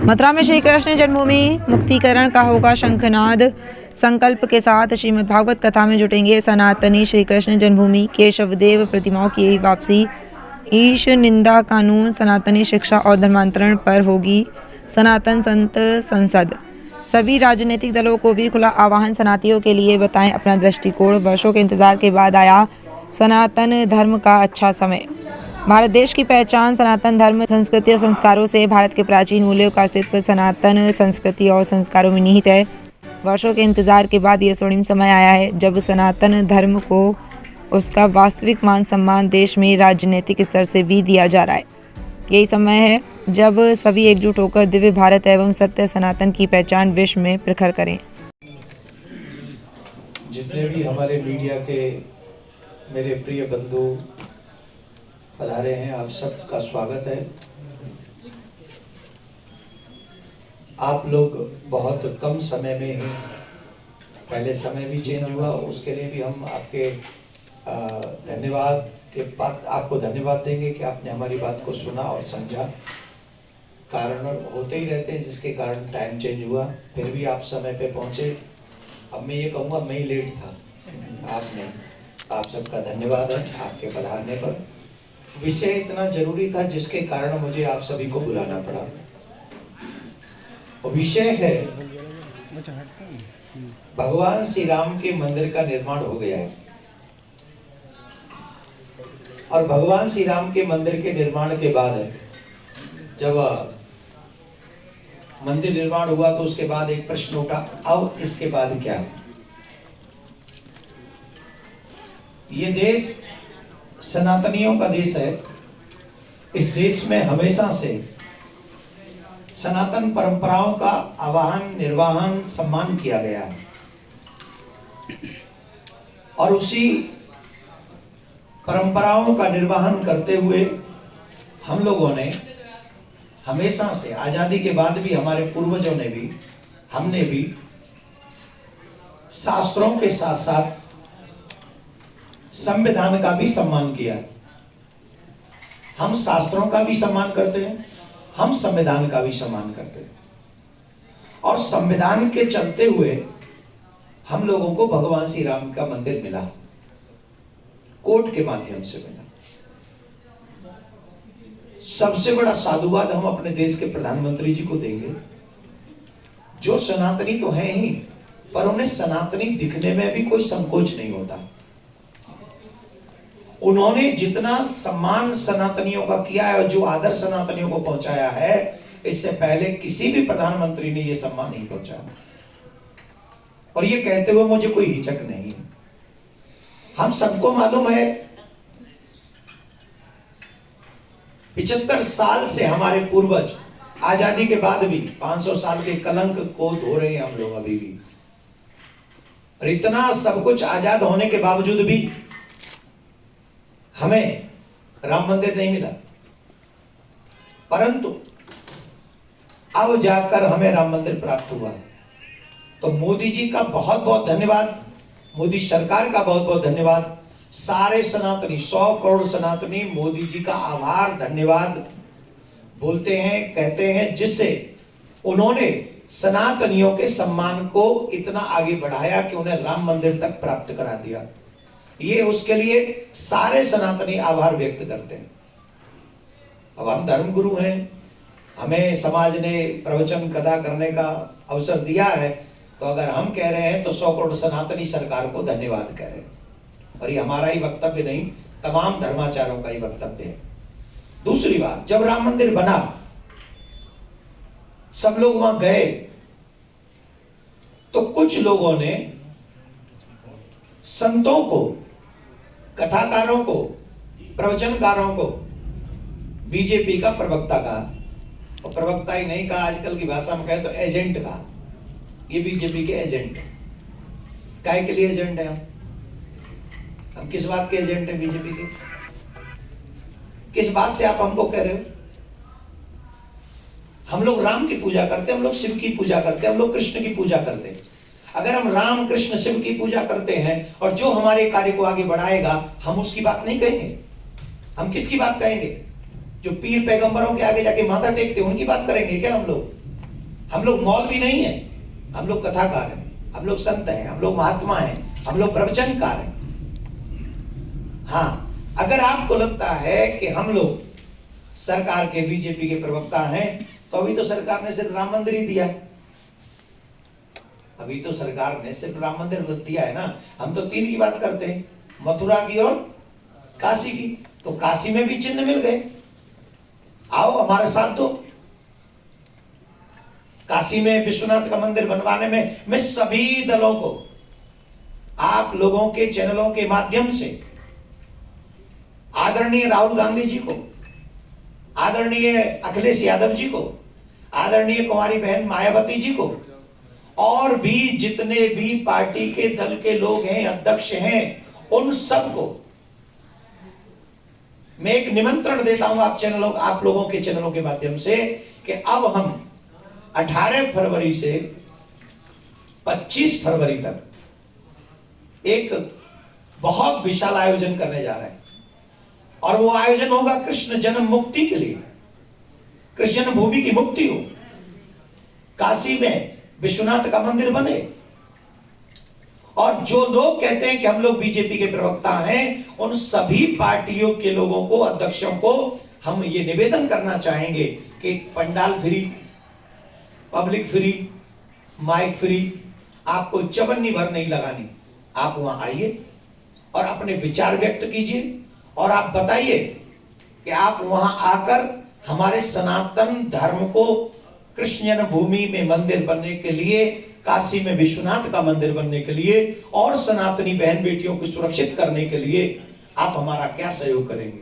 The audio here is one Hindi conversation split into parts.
मथुरा में श्री कृष्ण जन्मभूमि मुक्तिकरण का होगा शंखनाद। संकल्प के साथ श्रीमद् भागवत कथा में जुटेंगे सनातनी। श्री कृष्ण जन्मभूमि केशवदेव प्रतिमाओं की वापसी। ईश निंदा कानून, सनातनी शिक्षा और धर्मांतरण पर होगी सनातन संत संसद। सभी राजनीतिक दलों को भी खुला आह्वान, सनातियों के लिए बताएं अपना दृष्टिकोण। वर्षों के इंतजार के बाद आया सनातन धर्म का अच्छा समय। भारत देश की पहचान सनातन धर्म, संस्कृति और संस्कारों से। भारत के प्राचीन मूल्यों का अस्तित्व सनातन संस्कृति और संस्कारों में निहित है। वर्षों के इंतजार के बाद यह स्वर्णिम समय आया है जब सनातन धर्म को उसका वास्तविक मान सम्मान देश में राजनीतिक स्तर से भी दिया जा रहा है। यही समय है जब सभी एकजुट होकर दिव्य भारत एवं सत्य सनातन की पहचान विश्व में प्रखर करें। जितने भी हमारे मीडिया के मेरे प्रिय बंधु पधारे हैं, आप सबका स्वागत है। आप लोग बहुत कम समय में ही, पहले समय भी चेंज हुआ, उसके लिए भी हम आपके धन्यवाद के बात आपको धन्यवाद देंगे कि आपने हमारी बात को सुना और समझा। कारण होते ही रहते हैं जिसके कारण टाइम चेंज हुआ, फिर भी आप समय पे पहुंचे। अब मैं ये कहूँगा मैं ही लेट था, आप नहीं। आप सबका धन्यवाद है आपके पधारने पर। विषय इतना जरूरी था जिसके कारण मुझे आप सभी को बुलाना पड़ा। विषय है भगवान श्री राम के मंदिर का निर्माण हो गया है और भगवान श्री राम के मंदिर के निर्माण के बाद जब मंदिर निर्माण हुआ तो उसके बाद एक प्रश्न उठा, अब इसके बाद क्या? ये देश सनातनियों का देश है। इस देश में हमेशा से सनातन परंपराओं का आवाहन, निर्वाहन, सम्मान किया गया है और उसी परंपराओं का निर्वाहन करते हुए हम लोगों ने हमेशा से, आजादी के बाद भी हमारे पूर्वजों ने भी, हमने भी शास्त्रों के साथ साथ संविधान का भी सम्मान किया। हम शास्त्रों का भी सम्मान करते हैं, हम संविधान का भी सम्मान करते हैं और संविधान के चलते हुए हम लोगों को भगवान श्री राम का मंदिर मिला, कोर्ट के माध्यम से मिला। सबसे बड़ा साधुवाद हम अपने देश के प्रधानमंत्री जी को देंगे, जो सनातनी तो हैं ही, पर उन्हें सनातनी दिखने में भी कोई संकोच नहीं होता। उन्होंने जितना सम्मान सनातनियों का किया है और जो आदर सनातनियों को पहुंचाया है, इससे पहले किसी भी प्रधानमंत्री ने यह सम्मान नहीं पहुंचाया। और ये कहते हुए मुझे कोई हिचक नहीं है। हम सबको मालूम है 75 साल से हमारे पूर्वज आजादी के बाद भी 500 साल के कलंक को धो रहे हैं हम लोग अभी भी। और इतना सब कुछ आजाद होने के बावजूद भी हमें राम मंदिर नहीं मिला, परंतु अब जाकर हमें राम मंदिर प्राप्त हुआ। तो मोदी जी का बहुत बहुत धन्यवाद, मोदी सरकार का बहुत बहुत धन्यवाद। सारे सनातनी, 100 करोड़ सनातनी मोदी जी का आभार, धन्यवाद बोलते हैं, कहते हैं, जिससे उन्होंने सनातनियों के सम्मान को इतना आगे बढ़ाया कि उन्हें राम मंदिर तक प्राप्त करा दिया। ये उसके लिए सारे सनातनी आभार व्यक्त करते हैं। अब हम धर्मगुरु हैं, हमें समाज ने प्रवचन कथा करने का अवसर दिया है, तो अगर हम कह रहे हैं तो 100 करोड़ सनातनी सरकार को धन्यवाद कह रहे हैं। और ये हमारा ही वक्तव्य नहीं, तमाम धर्माचार्यों का ही वक्तव्य है। दूसरी बात, जब राम मंदिर बना सब लोग वहां गए तो कुछ लोगों ने संतों को, कथाकारों को, प्रवचनकारों को बीजेपी का प्रवक्ता कहा। और प्रवक्ता ही नहीं कहा, आजकल की भाषा में कहे तो एजेंट कहा। ये बीजेपी के एजेंट है। काहे के लिए एजेंट है? हम किस बात के एजेंट है बीजेपी के? किस बात से आप हमको कह रहे हो? हम लोग राम की पूजा करते हैं, हम लोग शिव की पूजा करते हैं, हम लोग कृष्ण की पूजा करते हैं। अगर हम राम, कृष्ण, शिव की पूजा करते हैं और जो हमारे कार्य को आगे बढ़ाएगा, हम उसकी बात नहीं कहेंगे। हम किसकी बात कहेंगे? जो पीर पैगंबरों के आगे जाके माथा टेकते हैं, उनकी बात करेंगे क्या हम लोग? हम लोग मौलवी नहीं है, हम लोग कथाकार हैं, हम लोग संत हैं, हम लोग महात्मा हैं, हम लोग प्रवचनकार हैं। हाँ, अगर आपको लगता है कि हम लोग सरकार के बीजेपी के प्रवक्ता हैं, तो अभी तो सरकार ने सिर्फ राम मंदिर ही दिया है। अभी तो सरकार ने सिर्फ राम मंदिर दिया है ना। हम तो 3 की बात करते हैं, मथुरा की और काशी की। तो काशी में भी चिन्ह मिल गए, आओ हमारे साथ। तो काशी में विश्वनाथ का मंदिर बनवाने में मैं सभी दलों को, आप लोगों के चैनलों के माध्यम से, आदरणीय राहुल गांधी जी को, आदरणीय अखिलेश यादव जी को, आदरणीय कुमारी बहन मायावती जी को, और भी जितने भी पार्टी के दल के लोग हैं, अध्यक्ष हैं, उन सबको मैं एक निमंत्रण देता हूं आप लोगों के चैनलों के माध्यम से कि अब हम 18 फरवरी से 25 फरवरी तक एक बहुत विशाल आयोजन करने जा रहे हैं। और वो आयोजन होगा कृष्ण जन्म मुक्ति के लिए, कृष्ण जन्मभूमि की मुक्ति हो, काशी में विश्वनाथ का मंदिर बने। और जो लोग कहते हैं कि हम लोग बीजेपी के प्रवक्ता हैं, उन सभी पार्टियों के लोगों को, अध्यक्षों को हम ये निवेदन करना चाहेंगे कि pandal free, public free, mic free, आपको चवन्नी भर नहीं लगानी। आप वहां आइए और अपने विचार व्यक्त कीजिए और आप बताइए कि आप वहां आकर हमारे सनातन धर्म को कृष्ण जन्मभूमि में मंदिर बनने के लिए, काशी में विश्वनाथ का मंदिर बनने के लिए और सनातनी बहन बेटियों को सुरक्षित करने के लिए आप हमारा क्या सहयोग करेंगे।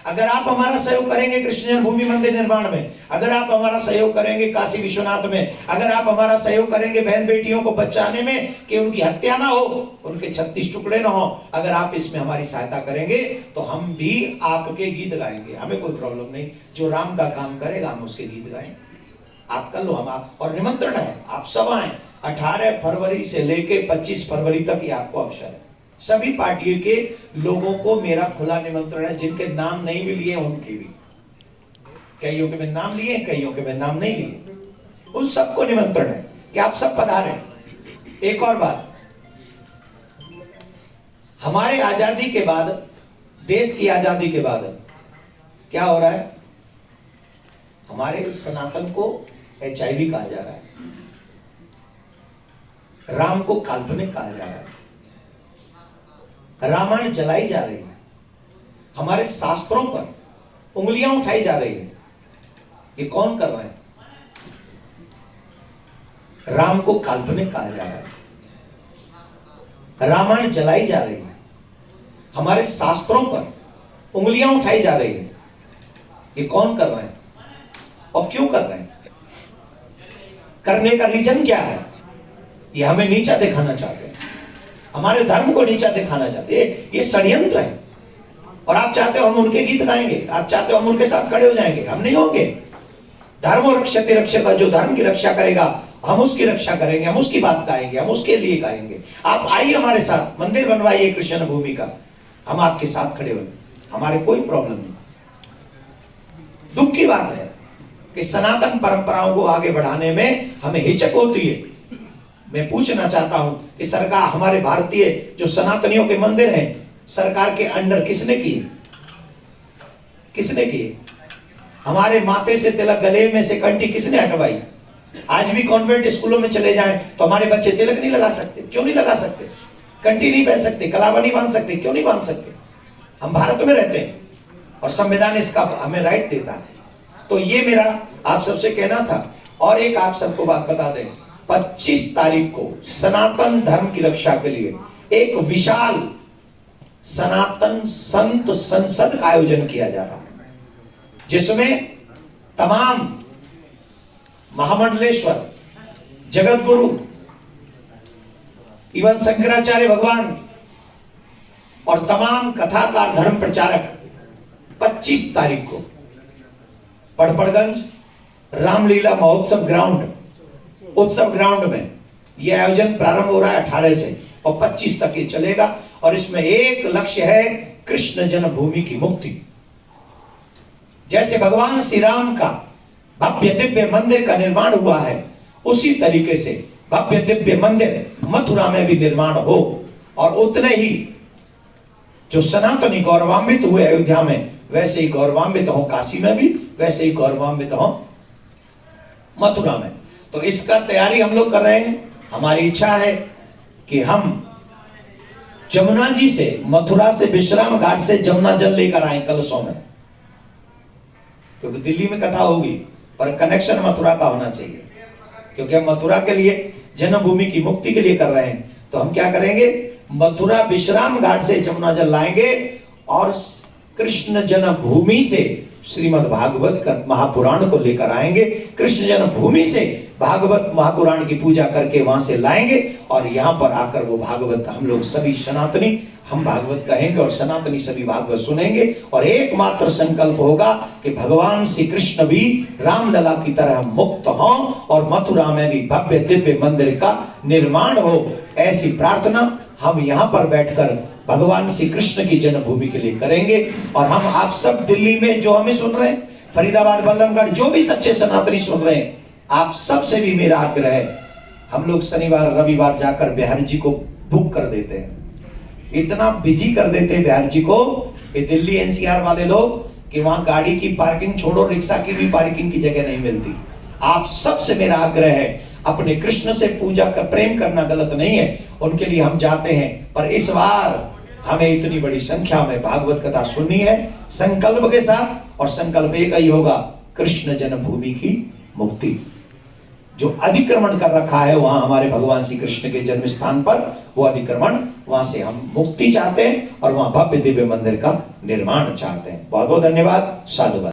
अगर आप हमारा सहयोग करेंगे कृष्ण जन्मभूमि मंदिर निर्माण में, अगर आप हमारा सहयोग करेंगे काशी विश्वनाथ में, अगर आप हमारा सहयोग करेंगे बहन बेटियों को बचाने में कि उनकी हत्या ना हो, उनके 36 टुकड़े ना हो, अगर आप इसमें हमारी सहायता करेंगे तो हम भी आपके गीत गाएंगे, हमें कोई प्रॉब्लम नहीं। जो राम का काम करेगा हम उसके गीत गाएंगे। आप कर लो, हम और निमंत्रण है, आप सब आए। 18 फरवरी से लेके 25 फरवरी तक ये आपको अवसर है। सभी पार्टियों के लोगों को मेरा खुला निमंत्रण है, जिनके नाम नहीं भी लिए उनके भी, कईयों के मैं नाम लिए, कईयों के मैं नाम नहीं लिए, उन सबको निमंत्रण है कि आप सब पधारें। एक और बात, हमारे आजादी के बाद, देश की आजादी के बाद क्या हो रहा है, हमारे सनातन को HIV कहा जा रहा है, राम को काल्पनिक कहा जा रहा है, रामायण जलाई जा रही है, हमारे शास्त्रों पर उंगलियां उठाई जा रही है। ये कौन कर रहे हैं? राम को काल्पनिक कहा जा रहा है, रामायण जलाई जा रही है, हमारे शास्त्रों पर उंगलियां उठाई जा रही है। ये कौन कर रहे हैं और क्यों कर रहे हैं? करने का रीजन क्या है? ये हमें नीचा दिखाना चाहते हैं, हमारे धर्म को नीचा दिखाना चाहते हैं। ये षड्यंत्र है। और आप चाहते हो हम उनके गीत गाएंगे, आप चाहते हो हम उनके साथ खड़े हो जाएंगे, हम नहीं होंगे। धर्म रक्षते रक्षता, जो धर्म की रक्षा करेगा हम उसकी रक्षा करेंगे, हम उसकी बात गाएंगे, हम उसके लिए गाएंगे। आप आइए हमारे साथ, मंदिर बनवाइए कृष्ण भूमि का, हम आपके साथ खड़े होंगे, हमारे कोई प्रॉब्लम नहीं। दुख की बात है कि सनातन परंपराओं को आगे बढ़ाने में हमें हिचक होती है। मैं पूछना चाहता हूं कि सरकार, हमारे भारतीय जो सनातनियों के मंदिर हैं, सरकार के अंडर किसने किए? किसने किए? हमारे माथे से तिलक, गले में से कंठी किसने हटवाई? आज भी कॉन्वेंट स्कूलों में चले जाएं तो हमारे बच्चे तिलक नहीं लगा सकते। क्यों नहीं लगा सकते? कंठी नहीं पहन सकते, कलावा नहीं बांध सकते। क्यों नहीं बांध सकते? हम भारत में रहते हैं और संविधान इसका हमें राइट देता है। तो ये मेरा आप सबसे कहना था। और एक आप सबको बात बता दें, 25 तारीख को सनातन धर्म की रक्षा के लिए एक विशाल सनातन संत संसद का आयोजन किया जा रहा है, जिसमें तमाम महामंडलेश्वर, जगत गुरु, इवन शंकराचार्य भगवान और तमाम कथाकार, धर्म प्रचारक 25 तारीख को पड़पड़गंज रामलीला महोत्सव ग्राउंड, उत्सव ग्राउंड में यह आयोजन प्रारंभ हो रहा है 18 से और 25 तक ये चलेगा। और इसमें एक लक्ष्य है कृष्ण जन्मभूमि की मुक्ति। जैसे भगवान श्री राम का भव्य दिव्य मंदिर का निर्माण हुआ है, उसी तरीके से भव्य दिव्य मंदिर मथुरा में भी निर्माण हो, और उतने ही जो सनातनी गौरवान्वित हुए अयोध्या में, वैसे ही गौरवान्वित हो काशी में भी, वैसे ही गौरवान्वित हो मथुरा में। तो इसका तैयारी हम लोग कर रहे हैं। हमारी इच्छा है कि हम जमुना जी से, मथुरा से, विश्राम घाट से जमुना जल लेकर आए कलशों में, क्योंकि दिल्ली में कथा होगी पर कनेक्शन मथुरा का होना चाहिए, क्योंकि हम मथुरा के लिए, जन्मभूमि की मुक्ति के लिए कर रहे हैं। तो हम क्या करेंगे, मथुरा विश्राम घाट से जमुना जल लाएंगे और कृष्ण जन्मभूमि से श्रीमद् भागवत का महापुराण को लेकर आएंगे। कृष्ण जन्मभूमि से भागवत महापुराण की पूजा करके वहां से लाएंगे, और यहां पर आकर वो भागवत हम लोग सभी सनातनी, हम भागवत कहेंगे और सनातनी सभी भागवत सुनेंगे। और एकमात्र संकल्प होगा कि भगवान श्री कृष्ण भी रामलला की तरह मुक्त हों और मथुरा में भी भव्य दिव्य मंदिर का निर्माण हो। ऐसी प्रार्थना हम यहाँ पर बैठकर भगवान श्री कृष्ण की जन्मभूमि के लिए करेंगे। और हम आप सब दिल्ली में जो हमें सुन रहे हैं, फरीदाबाद, बल्लभगढ़, जो भी सच्चे सनातनी सुन रहे हैं, आप सब से भी मेरा आग्रह है, हम लोग शनिवार रविवार जाकर बिहारी जी को बुक कर देते हैं, इतना बिजी कर देते हैं बिहार जी को, ये दिल्ली एनसीआर वाले लोग, कि वहां गाड़ी की पार्किंग छोड़ो, रिक्शा की भी पार्किंग की जगह नहीं मिलती। आप सबसे मेरा आग्रह है, अपने कृष्ण से पूजा का प्रेम करना गलत नहीं है, उनके लिए हम जाते हैं, पर इस बार हमें इतनी बड़ी संख्या में भागवत कथा सुननी है संकल्प के साथ। और संकल्प एक ही होगा, कृष्ण जन्मभूमि की मुक्ति। जो अतिक्रमण कर रखा है वहां हमारे भगवान श्री कृष्ण के जन्म स्थान पर, वो अतिक्रमण, वहां से हम मुक्ति चाहते हैं और वहां भव्य दिव्य मंदिर का निर्माण चाहते हैं। बहुत बहुत धन्यवाद। साधुवाद।